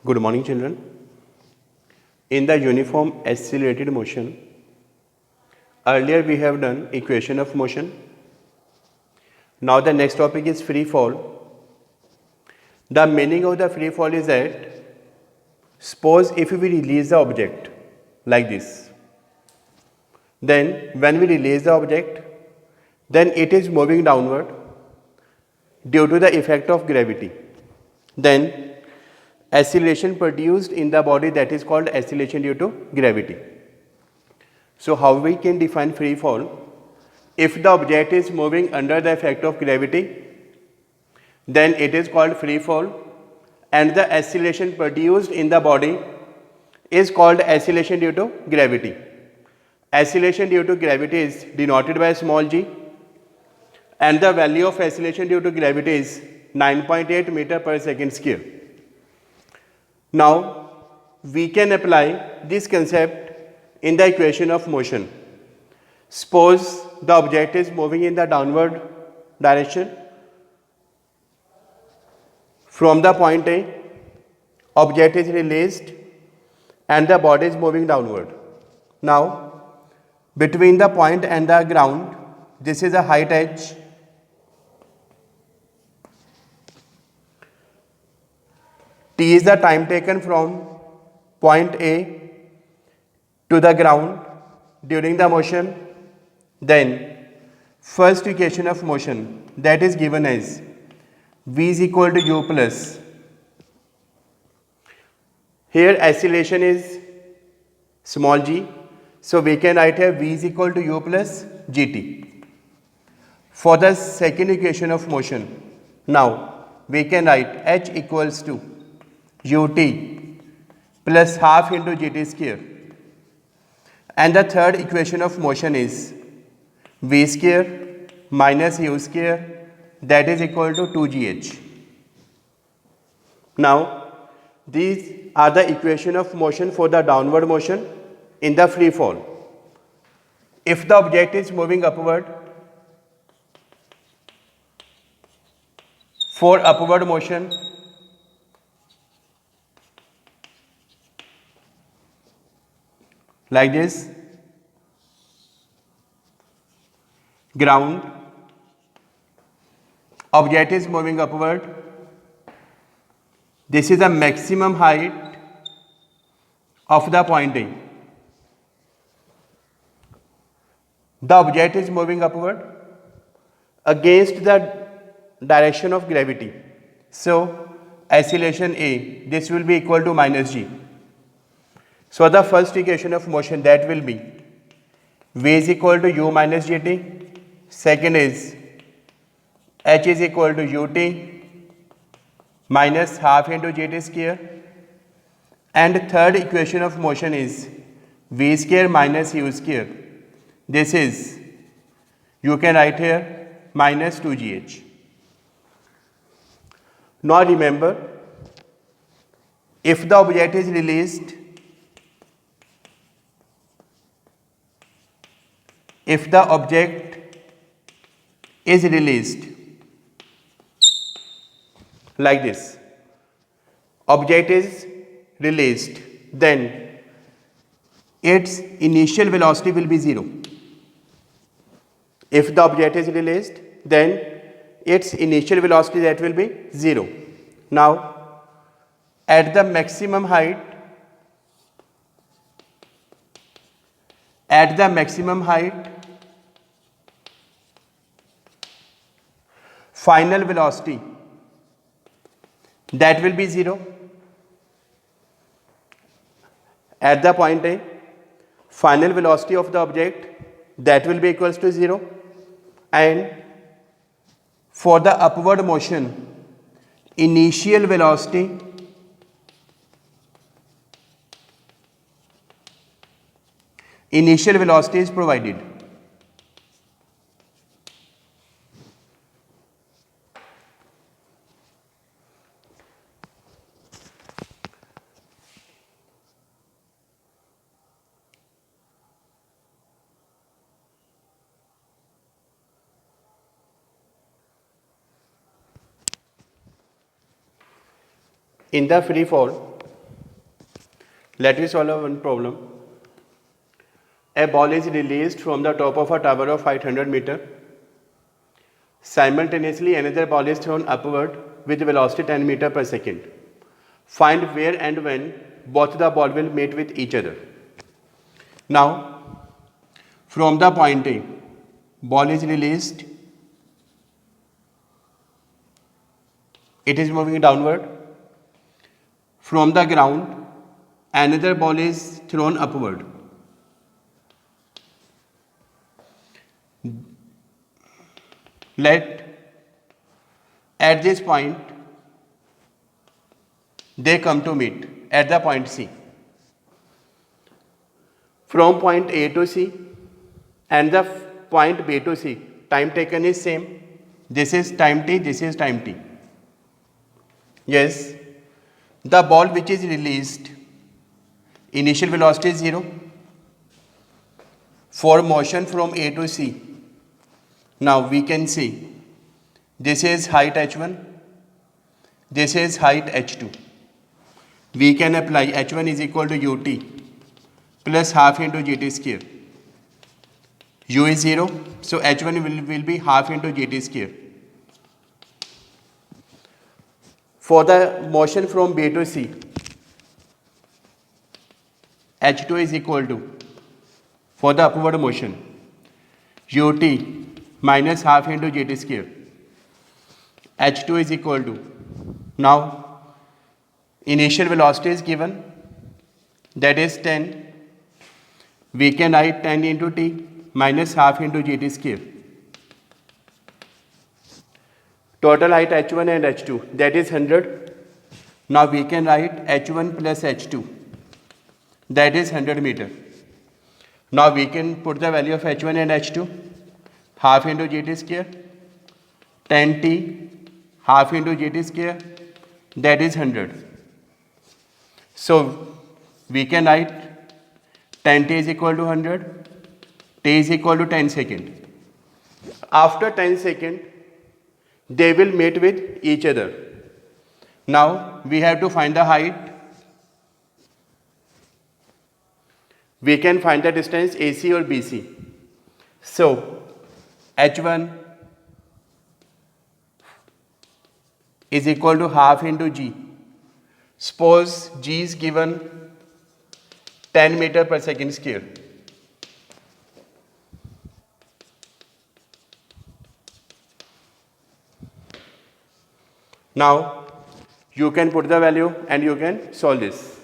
Good morning, children. In the uniform accelerated motion, earlier we have done equation of motion. Now the next topic is free fall. The meaning of the free fall is that suppose if we release the object like this, then when we release the object, then it is moving downward due to the effect of gravity. Then acceleration produced in the body, that is called acceleration due to gravity. So how we can define free fall? If the object is moving under the effect of gravity, then it is called free fall, and the acceleration produced in the body is called acceleration due to gravity. Acceleration due to gravity is denoted by small g, and the value of acceleration due to gravity is 9.8 meter per second square. Now we can apply this concept in the equation of motion. Suppose the object is moving in the downward direction from the point A, object is released and the body is moving downward. Now between the point and the ground, this is a height h. T is the time taken from point A to the ground during the motion. Then first equation of motion, that is given as V is equal to U plus. Here acceleration is small g, so we can write here V is equal to U plus gt. For the second equation of motion, now we can write h equals to ut plus half into gt square, and the third equation of motion is v square minus u square, that is equal to 2gh. Now these are the equation of motion for the downward motion in the free fall. If the object is moving upward, for upward motion, like this, ground, object is moving upward, this is the maximum height of the point A. The object is moving upward against the direction of gravity, so acceleration A, this will be equal to minus g. So the first equation of motion, that will be V is equal to U minus gt, second is h is equal to ut minus half into gt square, and third equation of motion is v square minus u square. This is, you can write here, minus 2gh. Now remember, if the object is released, if the object is released like this, object is released, then its initial velocity will be 0. If the object is released, then its initial velocity, that will be 0. Now at the maximum height, final velocity, that will be 0. At the point A, final velocity of the object, that will be equals to 0, and for the upward motion, initial velocity is provided. In the free fall, Let me solve one problem. A ball is released from the top of a tower of 500 meter. Simultaneously, another ball is thrown upward with velocity 10 meter per second. Find where and when both the ball will meet with each other. Now, from the point A, ball is released. It is moving downward. From the ground, another ball is thrown upward. At this point, they come to meet at the point C. From point A to C and the point B to C, time taken is same. This is time t, this is time t. Yes, the ball which is released, initial velocity is 0. For motion from A to C, now we can see this is height h1, this is height h2. We can apply h1 is equal to ut plus half into gt square. U is 0, so h1 will be half into gt square. For the motion from B to C, h2 is equal to, for the upward motion, ut minus half into gt square. h2 is equal to, now initial velocity is given, that is 10. We can write 10 into t minus half into gt square. Total height h1 and h2, that is 100. Now we can write h1 plus h2, that is 100 meter. Now we can put the value of h1 and h2, half into gt square, 10t, half into gt square, that is 100. So we can write 10t is equal to 100, t is equal to 10 seconds. After 10 seconds, they will meet with each other. Now we have to find the height. We can find the distance AC or BC. So h1 is equal to half into g. Suppose g is given 10 meter per second square. Now you can put the value and you can solve this.